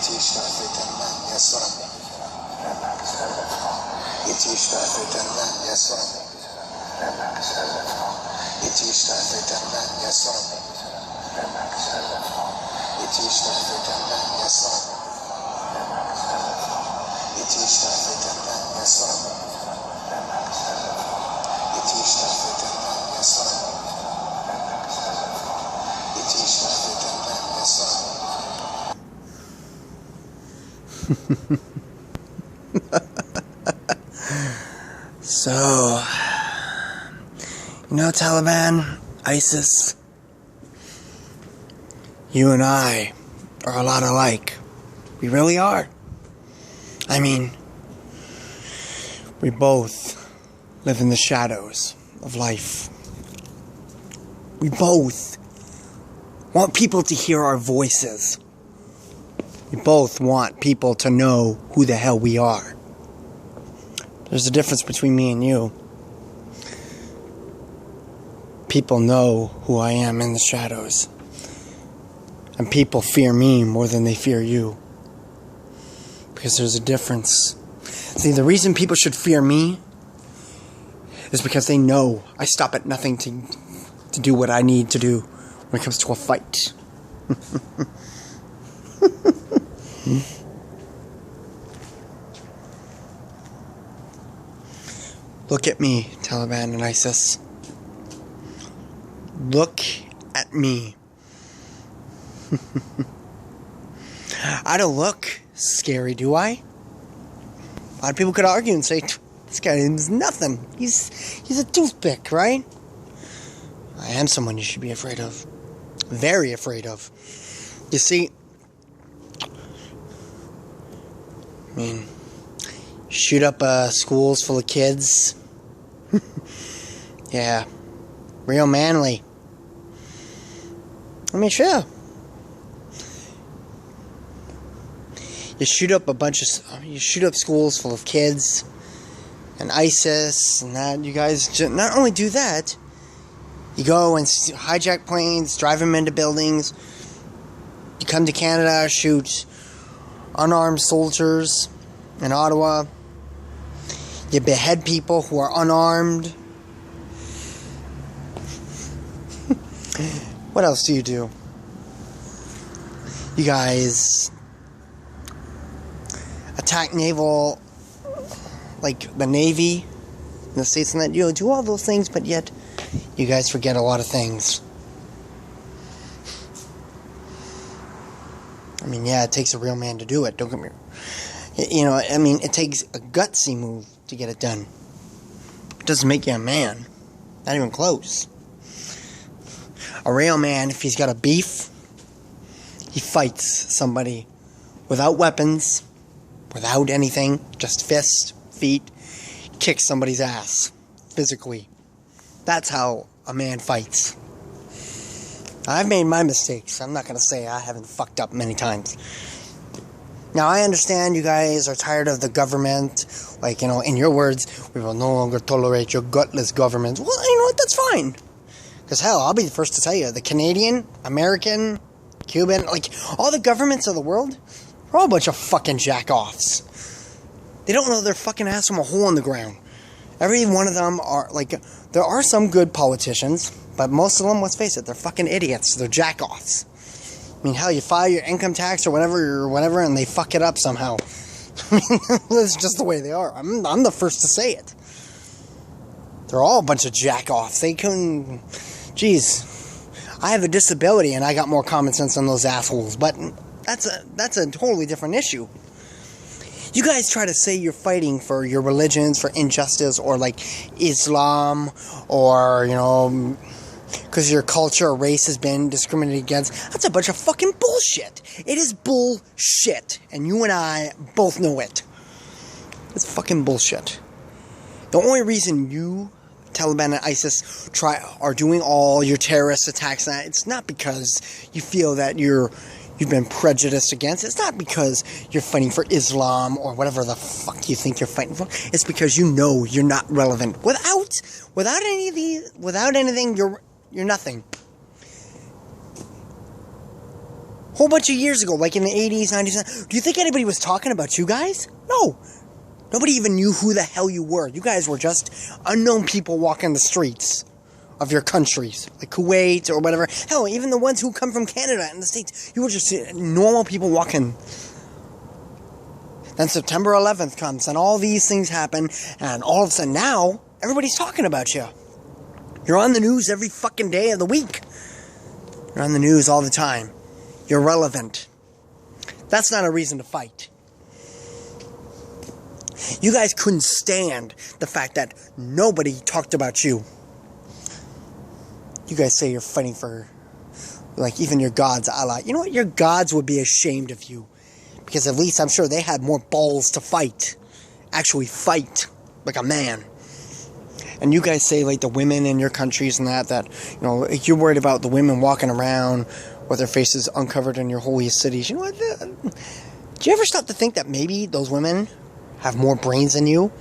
Yetiş affedenler ya soramam. Yetiş affedenler ya soramam. Yetiş affedenler ya soramam. Yetiş affedenler ya soramam. Yetiş affedenler ya soramam. Yetiş affedenler ya soramam. Yetiş affedenler ya soramam. So, Taliban, ISIS, you and I are a lot alike. We really are. I mean, we both live in the shadows of life. We both want people to hear our voices. We both want people to know who the hell we are. There's a difference between me and you. People know who I am in the shadows. And people fear me more than they fear you. Because there's a difference. See, the reason people should fear me is because they know I stop at nothing to do what I need to do when it comes to a fight. Look at me, Taliban and ISIS. Look at me. I don't look scary, do I? A lot of people could argue and say, this guy is nothing. He's a toothpick, right? I am someone you should be afraid of. Very afraid of. You see, I mean, shoot up schools full of kids. Yeah, real manly. I mean, sure. You shoot up schools full of kids and ISIS and that. You guys not only do that, you go and hijack planes, drive them into buildings. You come to Canada, shoot unarmed soldiers in Ottawa. You behead people who are unarmed. What else do? You guys attack naval, like the Navy in the States and that. You do all those things, but yet you guys forget a lot of things. I mean, yeah, it takes a real man to do it. Don't get me wrong. I mean, it takes a gutsy move to get it done. It doesn't make you a man. Not even close. A real man, if he's got a beef, he fights somebody without weapons, without anything, just fist, feet, kicks somebody's ass, physically. That's how a man fights. I've made my mistakes. I'm not going to say I haven't fucked up many times. Now, I understand you guys are tired of the government. Like, in your words, we will no longer tolerate your gutless government. Well, you know what? That's fine. Because, hell, I'll be the first to tell you, the Canadian, American, Cuban, like, all the governments of the world, they're all a bunch of fucking jack-offs. They don't know their fucking ass from a hole in the ground. Every one of them are, like, there are some good politicians, but most of them, let's face it, they're fucking idiots. They're jack-offs. I mean, hell, you file your income tax or whatever, and they fuck it up somehow. I mean, that's just the way they are. I'm the first to say it. They're all a bunch of jack-offs. They couldn't... Jeez. I have a disability, and I got more common sense than those assholes. But that's a totally different issue. You guys try to say you're fighting for your religions, for injustice, or like Islam, or, because your culture or race has been discriminated against. That's a bunch of fucking bullshit. It is bullshit. And you and I both know it. It's fucking bullshit. The only reason you, Taliban and ISIS, are doing all your terrorist attacks, it's not because you feel that you've been prejudiced against. It's not because you're fighting for Islam or whatever the fuck you think you're fighting for. It's because you know you're not relevant. Without anything, you're nothing. Whole bunch of years ago, like in the 80s, 90s. Do you think anybody was talking about you guys? No. Nobody even knew who the hell you were. You guys were just unknown people walking the streets of your countries, like Kuwait or whatever. Hell, even the ones who come from Canada and the States, you were just normal people walking. Then September 11th comes, and all these things happen, and all of a sudden now, everybody's talking about you. You're on the news every fucking day of the week. You're on the news all the time. You're relevant. That's not a reason to fight. You guys couldn't stand the fact that nobody talked about you. You guys say you're fighting for, like, even your God's ally. You know what? Your gods would be ashamed of you. Because at least I'm sure they had more balls to fight. Actually fight like a man. And you guys say, like, the women in your countries and that, you know, you're worried about the women walking around with their faces uncovered in your holiest cities. You know what? Do you ever stop to think that maybe those women have more brains than you?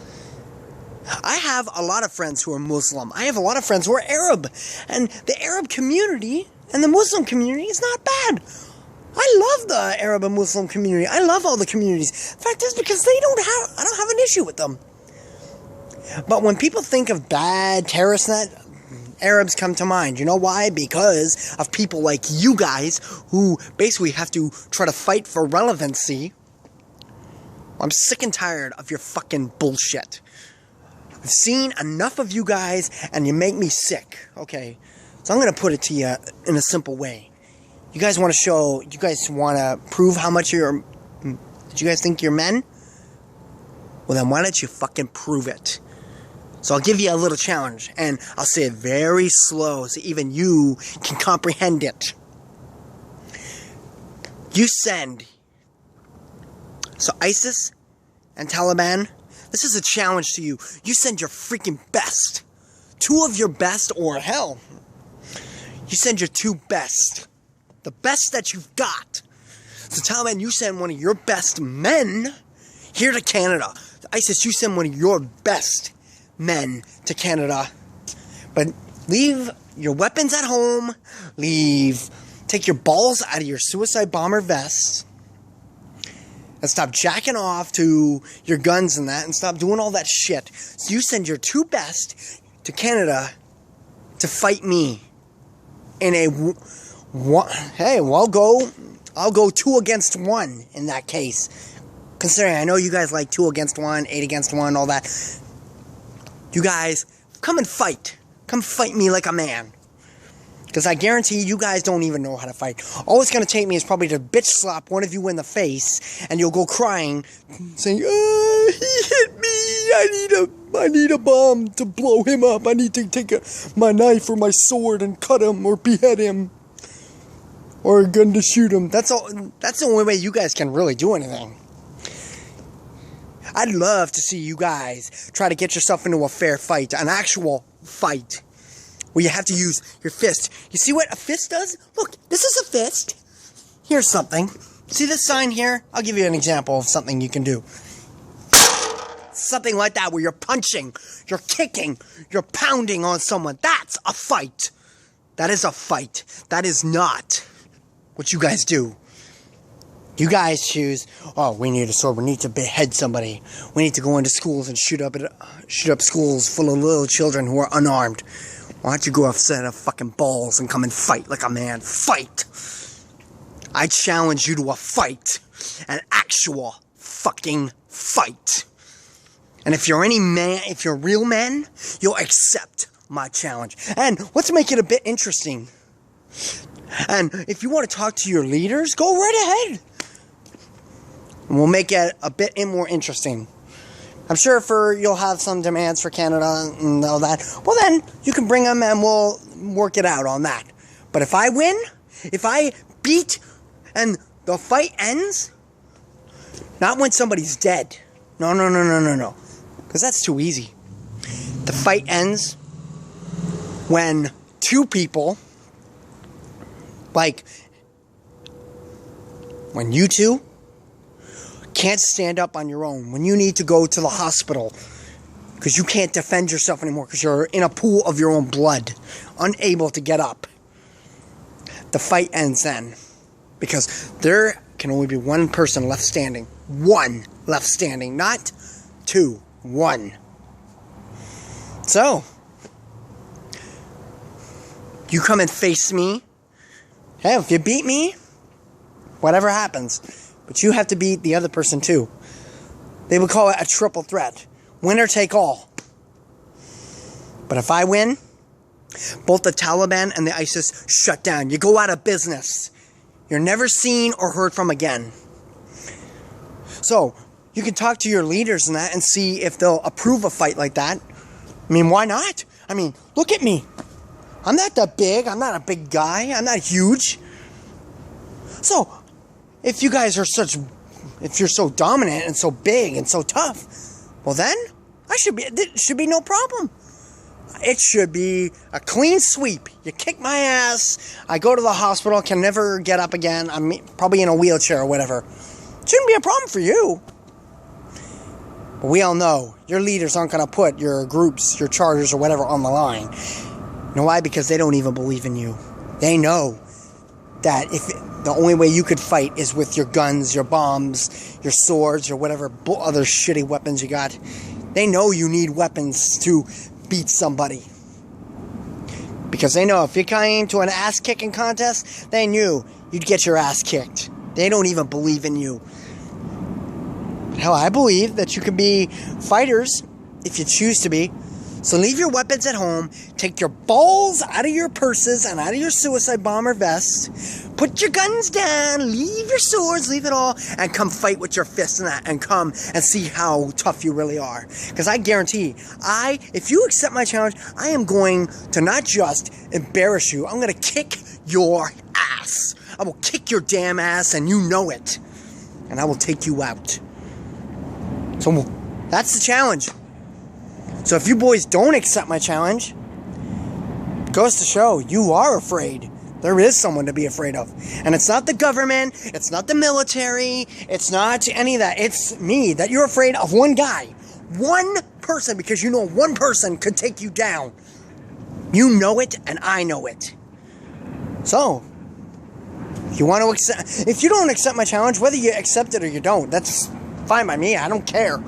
I have a lot of friends who are Muslim. I have a lot of friends who are Arab. And the Arab community and the Muslim community is not bad. I love the Arab and Muslim community. I love all the communities. The fact is, because I don't have an issue with them. But when people think of bad terrorists, Arabs come to mind. You know why? Because of people like you guys who basically have to try to fight for relevancy. I'm sick and tired of your fucking bullshit. I've seen enough of you guys, and you make me sick. Okay, so I'm going to put it to you in a simple way. You guys want to prove how much do you guys think you're men? Well, then why don't you fucking prove it? So I'll give you a little challenge, and I'll say it very slow so even you can comprehend it. So ISIS and Taliban, this is a challenge to you. You send your freaking best. 2 of your best, or hell, you send your 2 best. The best that you've got. So Taliban, you send one of your best men here to Canada. ISIS, you send one of your best men to Canada. But leave your weapons at home. Take your balls out of your suicide bomber vests. And stop jacking off to your guns and that. And stop doing all that shit. So you send your 2 best to Canada to fight me. In a... Hey, well, I'll go 2 against 1 in that case. Considering I know you guys like 2 against 1, 8 against 1, all that. You guys, come and fight. Come fight me like a man. Because I guarantee you guys don't even know how to fight. All it's going to take me is probably to bitch slap one of you in the face, and you'll go crying, saying, he hit me, I need a bomb to blow him up. I need to take my knife or my sword and cut him or behead him. Or a gun to shoot him. That's the only way you guys can really do anything. I'd love to see you guys try to get yourself into a fair fight. An actual fight. Where you have to use your fist. You see what a fist does? Look, this is a fist. Here's something. See this sign here? I'll give you an example of something you can do. Something like that where you're punching, you're kicking, you're pounding on someone. That's a fight. That is a fight. That is not what you guys do. You guys choose, we need a sword, we need to behead somebody. We need to go into schools and shoot up schools full of little children who are unarmed. Why don't you go outside of fucking balls and come and fight like a man? Fight! I challenge you to a fight. An actual fucking fight. And if you're if you're real men, you'll accept my challenge. And let's make it a bit interesting. And if you want to talk to your leaders, go right ahead. And we'll make it a bit more interesting. I'm sure you'll have some demands for Canada and all that. Well then, you can bring them and we'll work it out on that. But if I win, if I beat and the fight ends, not when somebody's dead. No. Because that's too easy. The fight ends when 2 people, like, when you 2 can't stand up on your own, when you need to go to the hospital because you can't defend yourself anymore because you're in a pool of your own blood, unable to get up. The fight ends then. Because there can only be one person left standing. One left standing. Not two. One. So, you come and face me. Hey, if you beat me, whatever happens. But you have to beat the other person too. They would call it a triple threat. Winner take all. But if I win, both the Taliban and the ISIS shut down. You go out of business. You're never seen or heard from again. So, you can talk to your leaders and that and see if they'll approve a fight like that. I mean, why not? I mean, look at me. I'm not that big. I'm not a big guy. I'm not huge. So, if you guys are if you're so dominant and so big and so tough, well then, it should be no problem. It should be a clean sweep. You kick my ass, I go to the hospital, can never get up again, I'm probably in a wheelchair or whatever. Shouldn't be a problem for you. But we all know, your leaders aren't going to put your groups, your charters or whatever on the line. You know why? Because they don't even believe in you. They know that if the only way you could fight is with your guns, your bombs, your swords, or whatever other shitty weapons you got. They know you need weapons to beat somebody. Because they know if you came to an ass-kicking contest, they knew you'd get your ass kicked. They don't even believe in you. Hell, I believe that you can be fighters if you choose to be. So leave your weapons at home, take your balls out of your purses and out of your suicide bomber vests, put your guns down, leave your swords, leave it all, and come fight with your fists and that, and come and see how tough you really are. Because I guarantee, if you accept my challenge, I am going to not just embarrass you, I'm going to kick your ass. I will kick your damn ass, and you know it. And I will take you out. So that's the challenge. So if you boys don't accept my challenge, it goes to show you are afraid. There is someone to be afraid of. And it's not the government, it's not the military, it's not any of that. It's me, that you're afraid of one guy. One person, because you know one person could take you down. You know it, and I know it. So, if you don't accept my challenge, whether you accept it or you don't, that's fine by me. I don't care.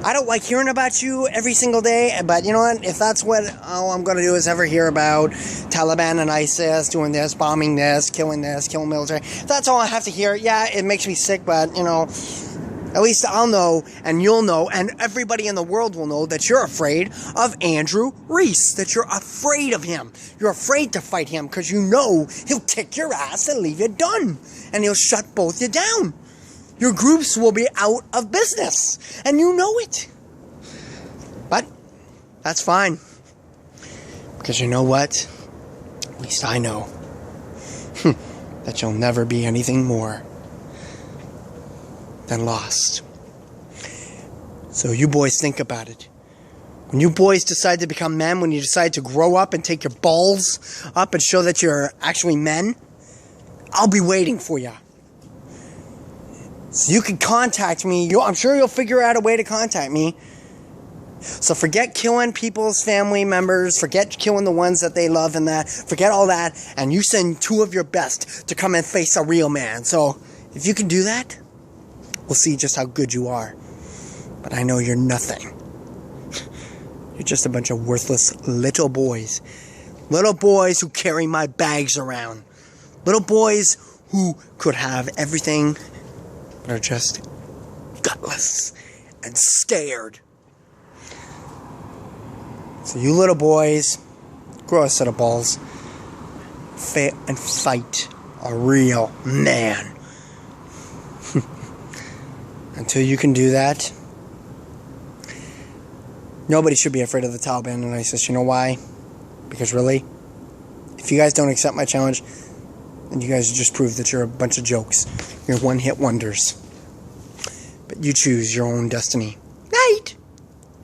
I don't like hearing about you every single day, but you know what? If that's what all I'm going to do is ever hear about Taliban and ISIS doing this, bombing this, killing military, if that's all I have to hear, yeah, it makes me sick, but, you know, at least I'll know, and you'll know, and everybody in the world will know that you're afraid of Andrew Reese, that you're afraid of him. You're afraid to fight him because you know he'll kick your ass and leave you done, and he'll shut both you down. Your groups will be out of business, and you know it. But that's fine, because you know what? At least I know that you'll never be anything more than lost. So you boys think about it. When you boys decide to become men, when you decide to grow up and take your balls up and show that you're actually men, I'll be waiting for you. So you can contact me. I'm sure you'll figure out a way to contact me. So forget killing people's family members. Forget killing the ones that they love and that. Forget all that. And you send 2 of your best to come and face a real man. So if you can do that, we'll see just how good you are. But I know you're nothing. You're just a bunch of worthless little boys. Little boys who carry my bags around. Little boys who could have everything, but are just gutless and scared. So you little boys, grow a set of balls. And fight a real man. Until you can do that, nobody should be afraid of the Taliban and ISIS. You know why? Because really, if you guys don't accept my challenge, then you guys just prove that you're a bunch of jokes. You're one-hit wonders. But you choose your own destiny. Night!